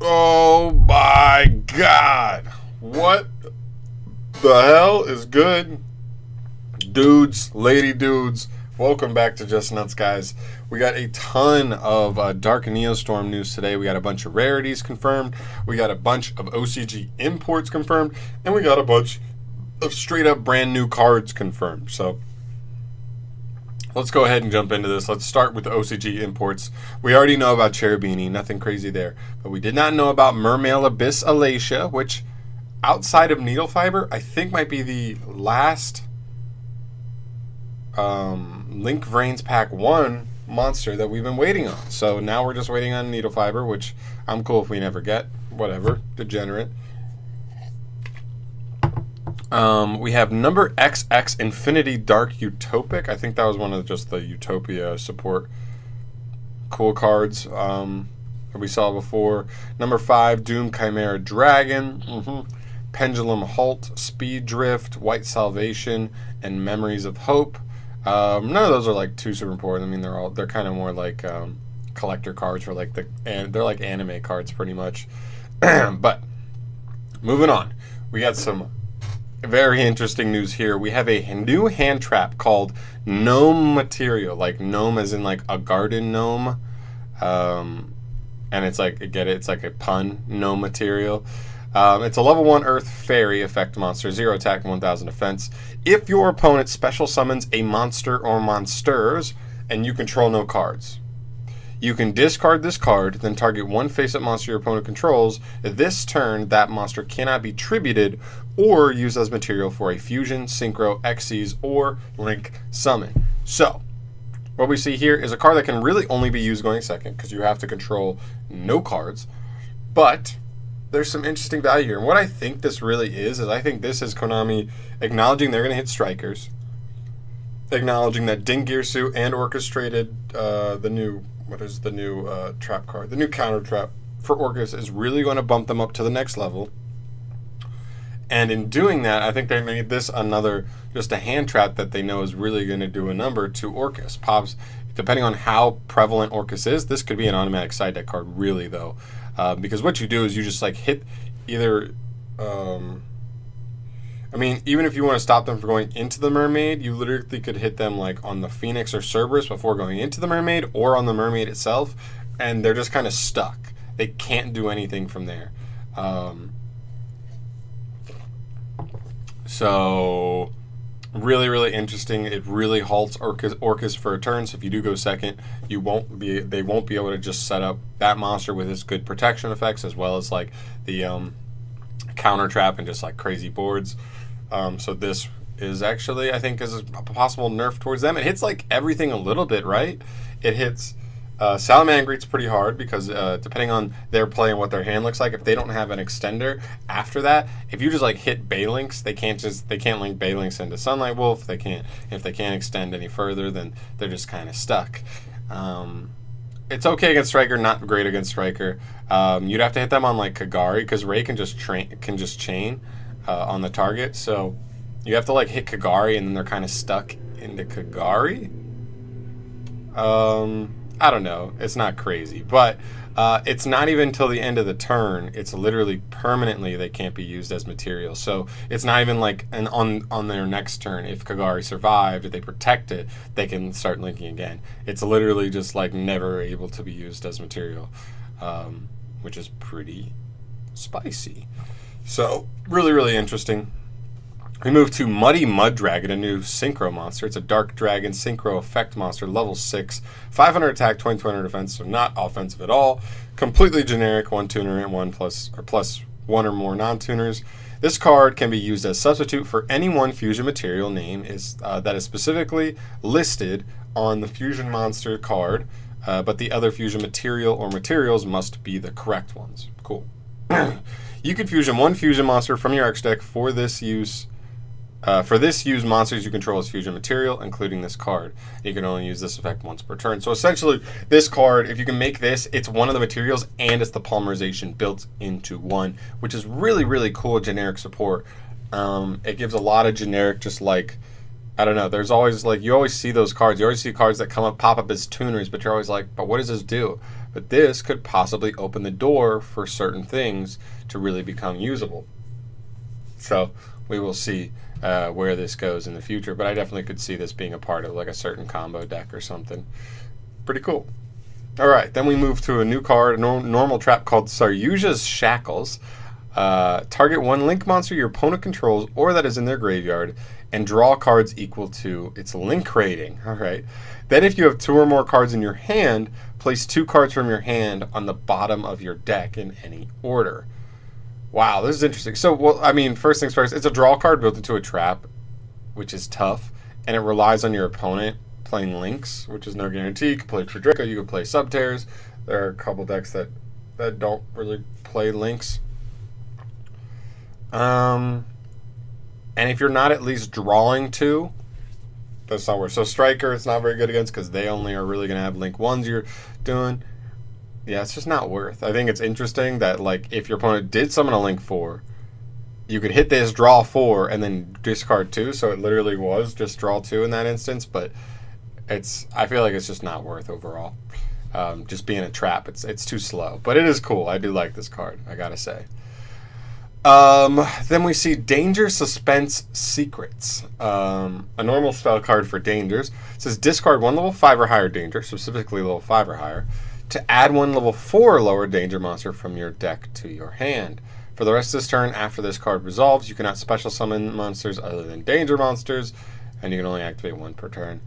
Oh my god. What the hell is good? Dudes, lady dudes, welcome back to Just Nuts, guys. We got a ton of Dark Neostorm news today. We got a bunch of rarities confirmed. We got a bunch of OCG imports confirmed. And we got a bunch of straight up brand new cards confirmed. So let's go ahead and jump into this. Let's start with the OCG imports. We already know about Cherubini, nothing crazy there. But we did not know about Mermail Abyss Alacia, which outside of Needle Fiber, I think might be the last Link Vrains Pack 1 monster that we've been waiting on. So now we're just waiting on Needle Fiber, which I'm cool if we never get. Whatever. Degenerate. We have number XX Infinity Dark Utopic. I think that was one of just the Utopia support cool cards that we saw before. Number 5 Doom Chimera Dragon. Pendulum Halt, Speed Drift, White Salvation, and Memories of Hope. None of those are like too super important. I mean, they're kind of more like collector cards for like they're like anime cards pretty much. But moving on, we got some very interesting news here. We have a new hand trap called Gnome Material, like gnome as in like a garden gnome, and it's like, get it? It's like a pun. Gnome Material. It's a level 1 Earth Fairy effect monster, 0 attack, 1000 defense. If your opponent special summons a monster or monsters and you control no cards, you can discard this card, then target one face-up monster your opponent controls. This turn, that monster cannot be tributed or used as material for a fusion, synchro, Xyz, or link summon. So, what we see here is a card that can really only be used going second because you have to control no cards. But there's some interesting value here. And what I think this really is I think this is Konami acknowledging they're going to hit strikers, acknowledging that Dingirsu and Orchestrated, the new trap card, the new counter trap for Orcus is really going to bump them up to the next level. And in doing that, I think they made this another, just a hand trap that they know is really going to do a number to Orcus. Pops, depending on how prevalent Orcus is, this could be an automatic side deck card, really, though. Because what you do is you just like hit either, I mean, even if you want to stop them from going into the Mermaid, you literally could hit them like on the Phoenix or Cerberus before going into the Mermaid, or on the Mermaid itself, and they're just kind of stuck. They can't do anything from there. So really, really interesting. It really halts Orcus for a turn. So if you do go second, they won't be able to just set up that monster with its good protection effects as well as like the counter trap and just like crazy boards. So this is actually, I think, is a possible nerf towards them. It hits like everything a little bit, right? It hits Salamangreat's pretty hard because depending on their play and what their hand looks like, if they don't have an extender after that, if you just like hit Balinks, they can't link Balinks into Sunlight Wolf. If they can't extend any further, then they're just kind of stuck. It's okay against Striker, not great against Striker. You'd have to hit them on like Kagari because Ray can just chain on the target. So you have to like hit Kagari and then they're kind of stuck into Kagari. I don't know. It's not crazy, but it's not even until the end of the turn. It's literally permanently they can't be used as material. So it's not even like on their next turn. If Kagari survived, if they protect it, they can start linking again. It's literally just like never able to be used as material, which is pretty spicy. So really, really interesting. We move to Muddy Mud Dragon, a new Synchro monster. It's a Dark Dragon Synchro effect monster, level 6, 500 attack, 2200 defense, so not offensive at all. Completely generic, 1 tuner and plus 1 or more non-tuners. This card can be used as substitute for any one fusion material name that is specifically listed on the fusion monster card, but the other fusion material or materials must be the correct ones. Cool. You can fusion one fusion monster from your X deck for this use. Use monsters you control as fusion material, including this card. You can only use this effect once per turn. So essentially, this card, if you can make this, it's one of the materials and it's the polymerization built into one, which is really, really cool generic support. It gives a lot of generic, just like, I don't know, there's always like, you always see those cards. You always see cards that pop up as tuners, but you're always like, but what does this do? but this could possibly open the door for certain things to really become usable. So we will see where this goes in the future, but I definitely could see this being a part of like a certain combo deck or something. Pretty cool. All right, then we move to a new card, a normal trap called Saryuja's Shackles. Target one link monster your opponent controls or that is in their graveyard and draw cards equal to its link rating. All right. Then if you have 2 or more cards in your hand, place 2 cards from your hand on the bottom of your deck in any order. Wow, this is interesting. So, well, I mean, first things first, it's a draw card built into a trap, which is tough, and it relies on your opponent playing links, which is no guarantee. You can play Tradrico, you can play Subtears. There are a couple decks that don't really play links. And if you're not at least drawing 2, that's not worth. So Striker, it's not very good against because they only are really going to have link 1s you're doing. Yeah, it's just not worth. I think it's interesting that like if your opponent did summon a link 4, you could hit this, draw 4, and then discard 2. So it literally was just draw 2 in that instance, but I feel like it's just not worth overall. Just being a trap, it's too slow. But it is cool. I do like this card, I gotta say. Then we see Danger Suspense Secrets. A normal spell card for Dangers. It says discard 1 level 5 or higher Danger, specifically level 5 or higher, to add 1 level 4 or lower Danger monster from your deck to your hand. For the rest of this turn, after this card resolves, you cannot special summon monsters other than Danger monsters, and you can only activate 1 per turn.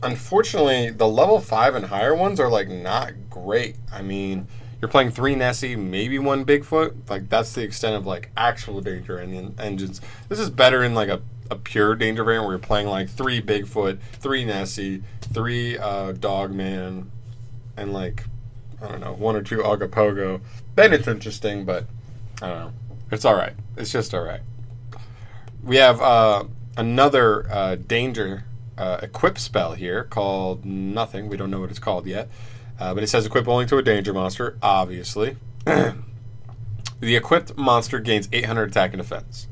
Unfortunately, the level 5 and higher ones are like not great. I mean, you're playing 3 Nessie, maybe 1 Bigfoot. Like that's the extent of like actual Danger engines. This is better in like a pure Danger variant where you're playing like 3 Bigfoot, 3 Nessie, 3 Dogman, and like I don't know, 1 or 2 Agapogo. Then it's interesting, but I don't know. It's all right. It's just all right. We have another Danger equip spell here called nothing. We don't know what it's called yet. But it says equip only to a Danger monster, obviously. The equipped monster gains 800 attack and defense.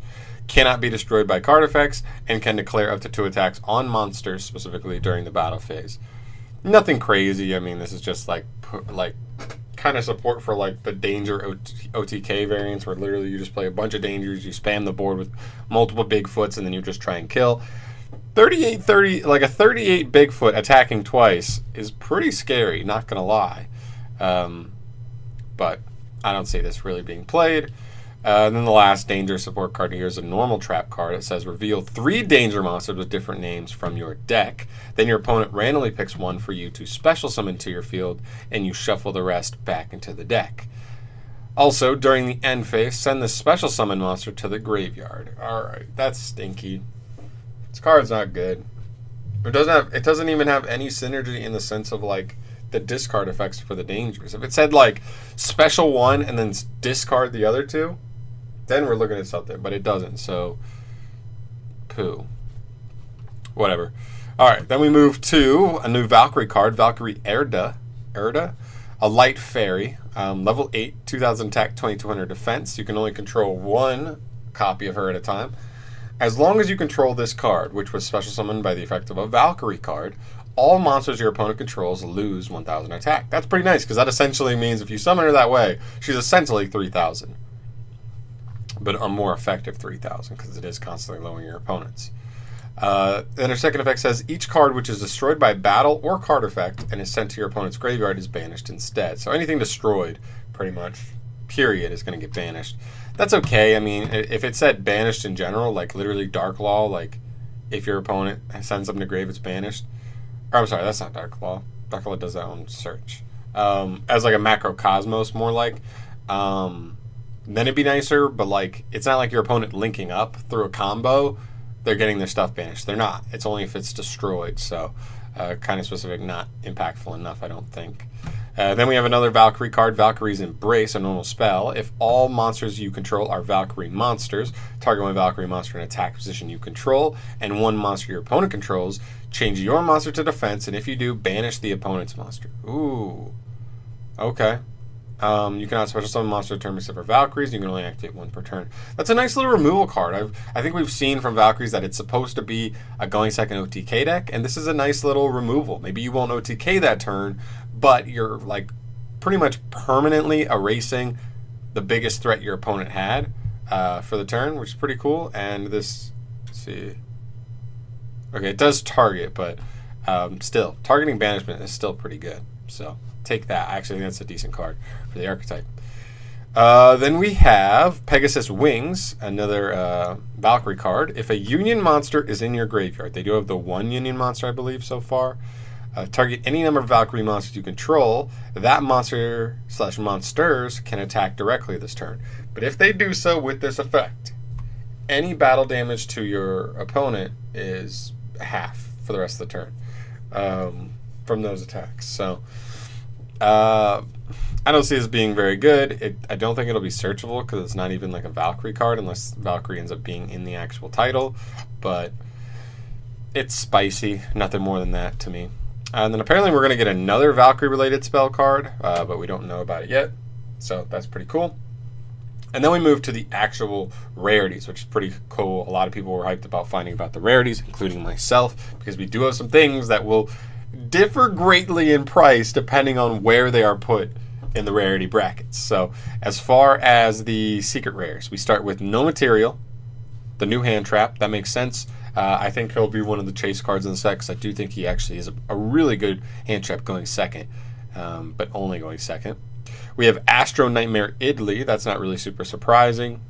Cannot be destroyed by card effects, and can declare up to 2 attacks on monsters, specifically during the battle phase. Nothing crazy. I mean, this is just like kind of support for like the Danger OTK variants, where literally you just play a bunch of Dangers, you spam the board with multiple Bigfoots, and then you just try and kill. 38-30, like a 38 Bigfoot attacking twice is pretty scary, not gonna lie. But I don't see this really being played. And then the last Danger support card here is a normal trap card. It says reveal 3 Danger monsters with different names from your deck. Then your opponent randomly picks 1 for you to special summon to your field, and you shuffle the rest back into the deck. Also, during the end phase, send the special summon monster to the graveyard. Alright, that's stinky. This card's not good. It doesn't even have any synergy in the sense of like the discard effects for the Dangers. If it said like special 1 and then discard the other 2, then we're looking at something, but it doesn't, so poo. Whatever. Alright, then we move to a new Valkyrie card, Valkyrie Erda, a light fairy, level 8, 2000 attack, 2200 defense. You can only control 1 copy of her at a time. As long as you control this card, which was special summoned by the effect of a Valkyrie card, all monsters your opponent controls lose 1000 attack. That's pretty nice, because that essentially means if you summon her that way, she's essentially 3000. But a more effective 3000, because it is constantly lowering your opponents. Then her second effect says, each card which is destroyed by battle or card effect and is sent to your opponent's graveyard is banished instead. So anything destroyed, pretty much, period, is going to get banished. That's okay. I mean, if it said banished in general, like literally Dark Law, like if your opponent sends something to grave, it's banished. Or I'm sorry, that's not Dark Law. Dark Law does that on search. As like a macrocosmos, more like. Then it'd be nicer, but like it's not like your opponent linking up through a combo. They're getting their stuff banished. They're not. It's only if it's destroyed. So kind of specific, not impactful enough, I don't think. Then we have another Valkyrie card, Valkyrie's Embrace, a normal spell. If all monsters you control are Valkyrie monsters, target 1 Valkyrie monster in attack position you control, and 1 monster your opponent controls, change your monster to defense, and if you do, banish the opponent's monster. Ooh. Okay. You cannot special summon monster turn except for Valkyries. You can only activate 1 per turn. That's a nice little removal card. I think we've seen from Valkyries that it's supposed to be a going second OTK deck, and this is a nice little removal. Maybe you won't OTK that turn, but you're like pretty much permanently erasing the biggest threat your opponent had for the turn, which is pretty cool. And this, let's see, okay, it does target, but still, targeting banishment is still pretty good. So take that. Actually, that's a decent card for the archetype. Then we have Pegasus Wings, another Valkyrie card. If a Union monster is in your graveyard, they do have the one Union monster, I believe, so far. Target any number of Valkyrie monsters you control. That monster / monsters can attack directly this turn. But if they do so with this effect, any battle damage to your opponent is half for the rest of the turn from those attacks. So I don't see this being very good. I don't think it'll be searchable because it's not even like a Valkyrie card unless Valkyrie ends up being in the actual title. But it's spicy. Nothing more than that to me. And then apparently we're going to get another Valkyrie-related spell card, but we don't know about it yet. So that's pretty cool. And then we move to the actual rarities, which is pretty cool. A lot of people were hyped about finding about the rarities, including myself, because we do have some things that will differ greatly in price depending on where they are put in the rarity brackets. So as far as the secret rares, we start with No Material, the new Hand Trap. That makes sense. I think he'll be one of the chase cards in the set because I do think he actually is a really good Hand Trap going second, but only going second. We have Astro Nightmare Idly. That's not really super surprising.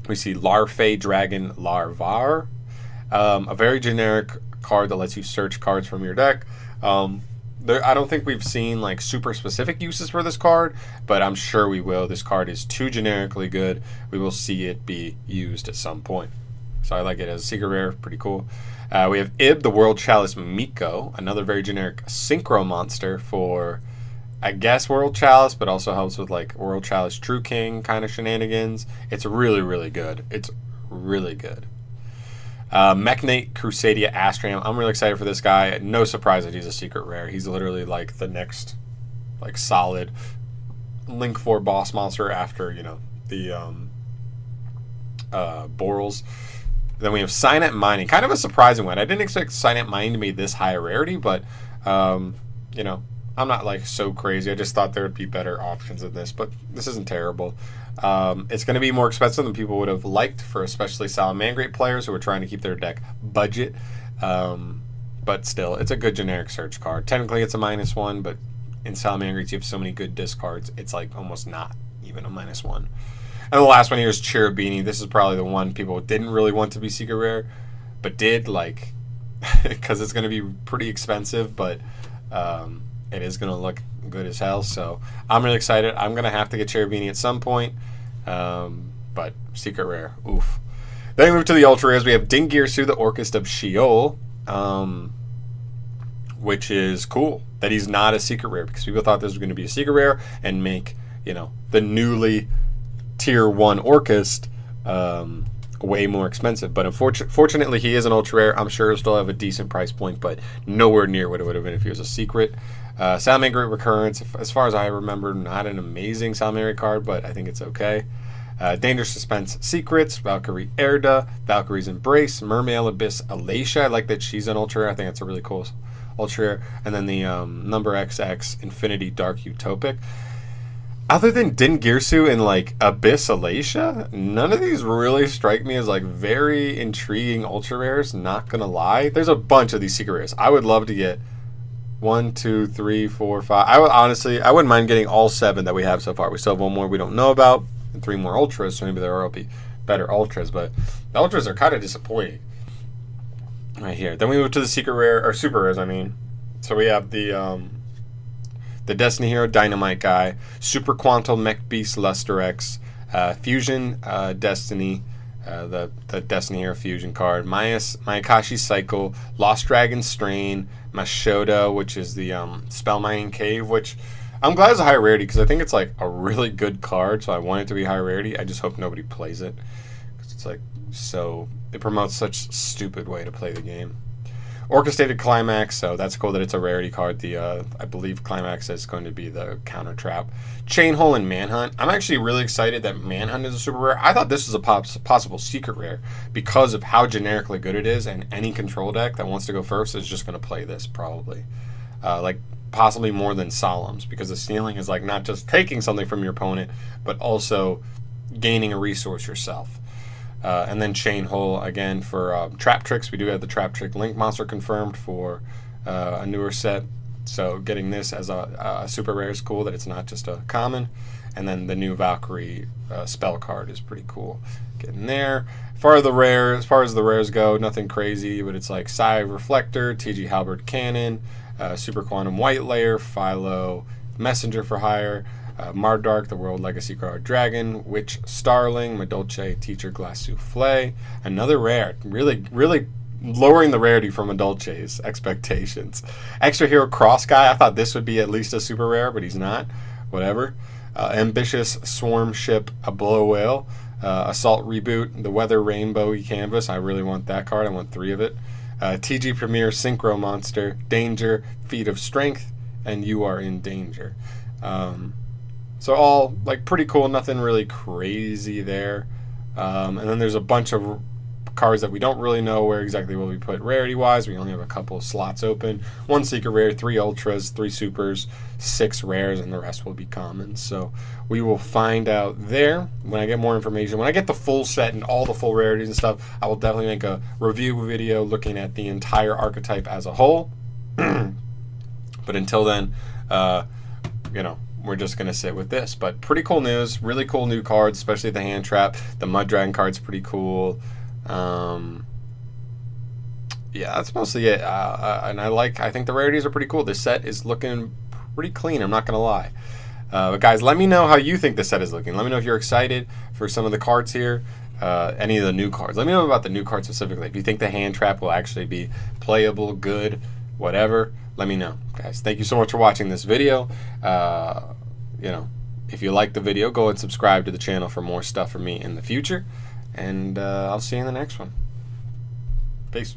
We see Larfay Dragon Larvar, a very generic card that lets you search cards from your deck. I don't think we've seen like super specific uses for this card, but I'm sure we will. This card is too generically good. We will see it be used at some point. So I like it as a secret rare. Pretty cool. We have Ib, the World Chalice Miko, another very generic synchro monster for, I guess, World Chalice, but also helps with like World Chalice True King kind of shenanigans. It's really, really good. It's really good. Mekhnate Crusadia Astram. I'm really excited for this guy. No surprise that he's a secret rare. He's literally like the next like solid Link 4 boss monster after, you know, the Borals. Then we have Signet Mining. Kind of a surprising one. I didn't expect Signet Mining to be this high a rarity, but you know, I'm not like so crazy. I just thought there would be better options than this, but this isn't terrible. It's going to be more expensive than people would have liked for especially Salamangreat players who are trying to keep their deck budget. But still, it's a good generic search card. Technically, it's a -1, but in Salamangreats, you have so many good discards, it's like almost not even a -1. And the last one here is Cherubini. This is probably the one people didn't really want to be secret rare, but did, like, because it's going to be pretty expensive, but it is going to look good as hell. So I'm really excited. I'm going to have to get Cherubini at some point, but secret rare, oof. Then we move to the ultra rares. We have Dingirsu, the Orchist of Sheol, which is cool that he's not a secret rare because people thought this was going to be a secret rare and make, you know, the newly tier 1 Orchist way more expensive. But unfortunately, he is an ultra rare. I'm sure he'll still have a decent price point, but nowhere near what it would have been if he was a secret. Salamangreat Recurrence, as far as I remember, not an amazing Salamangreat card, but I think it's okay. Dangerous Suspense Secrets, Valkyrie Erda, Valkyrie's Embrace, Mermail Abyss Alacia. I like that she's an ultra rare. I think that's a really cool ultra rare. And then the number XX Infinity Dark Utopic. Other than Dingirsu and like Abyss Alacia, none of these really strike me as like very intriguing ultra rares, not gonna lie. There's a bunch of these secret rares. I would love to get 1, 2, 3, 4, 5. I wouldn't mind getting all 7 that we have so far. We still have 1 more we don't know about, and 3 more ultras, so maybe there will be better ultras, but the ultras are kind of disappointing. Right here. Then we move to the secret rare, or super rares, I mean. So we have the Destiny Hero Dynamite guy, Super Quantum Mech Beast Luster X, Fusion Destiny, the Destiny Hero Fusion card, Mayakashi Cycle, Lost Dragon Strain, Mashoda, which is the Spell Mining Cave, which I'm glad it's a high rarity because I think it's like a really good card, so I want it to be high rarity. I just hope nobody plays it because it's like so, it promotes such stupid way to play the game. Orchestrated Climax, so that's cool that it's a rarity card. The I believe Climax is going to be the counter trap. Chainhole and Manhunt. I'm actually really excited that Manhunt is a super rare. I thought this was a possible secret rare because of how generically good it is, and any control deck that wants to go first is just going to play this probably. Like possibly more than Solemns, because the stealing is like not just taking something from your opponent, but also gaining a resource yourself. And then Chain Hole again for Trap Tricks. We do have the Trap Trick Link monster confirmed for a newer set. So getting this as a super rare is cool, that it's not just a common. And then the new Valkyrie spell card is pretty cool. Getting there. As far as the rares go, nothing crazy, but it's like Psy Reflector, TG Halberd Cannon, Super Quantum White Layer, Philo Messenger for Hire, Mardark, the World Legacy Card Dragon, Witch Starling, Madolche Teacher Glass Souffle, another rare. Really, really lowering the rarity from Madolche's expectations. Extra Hero Cross Guy, I thought this would be at least a super rare, but he's not. Whatever. Ambitious Swarm Ship, a Blow Whale, Assault Reboot, the Weather Rainbow Canvas. I really want that card. I want 3 of it. TG Premier Synchro Monster, Danger, Feat of Strength, and You Are in Danger. So all like pretty cool, nothing really crazy there. And then there's a bunch of cards that we don't really know where exactly will be put rarity wise. We only have a couple of slots open. 1 secret rare, 3 ultras, 3 supers, 6 rares, and the rest will be commons. So we will find out there when I get more information. When I get the full set and all the full rarities and stuff, I will definitely make a review video looking at the entire archetype as a whole. But until then, you know, we're just going to sit with this. But pretty cool news. Really cool new cards, especially the Hand Trap. The Mud Dragon card's pretty cool. Yeah, that's mostly it. And I think the rarities are pretty cool. This set is looking pretty clean, I'm not going to lie. But guys, let me know how you think the set is looking. Let me know if you're excited for some of the cards here. Any of the new cards. Let me know about the new cards specifically. If you think the Hand Trap will actually be playable, good, whatever, let me know. Guys, thank you so much for watching this video. You know, if you like the video, go and subscribe to the channel for more stuff from me in the future. And I'll see you in the next one. Peace.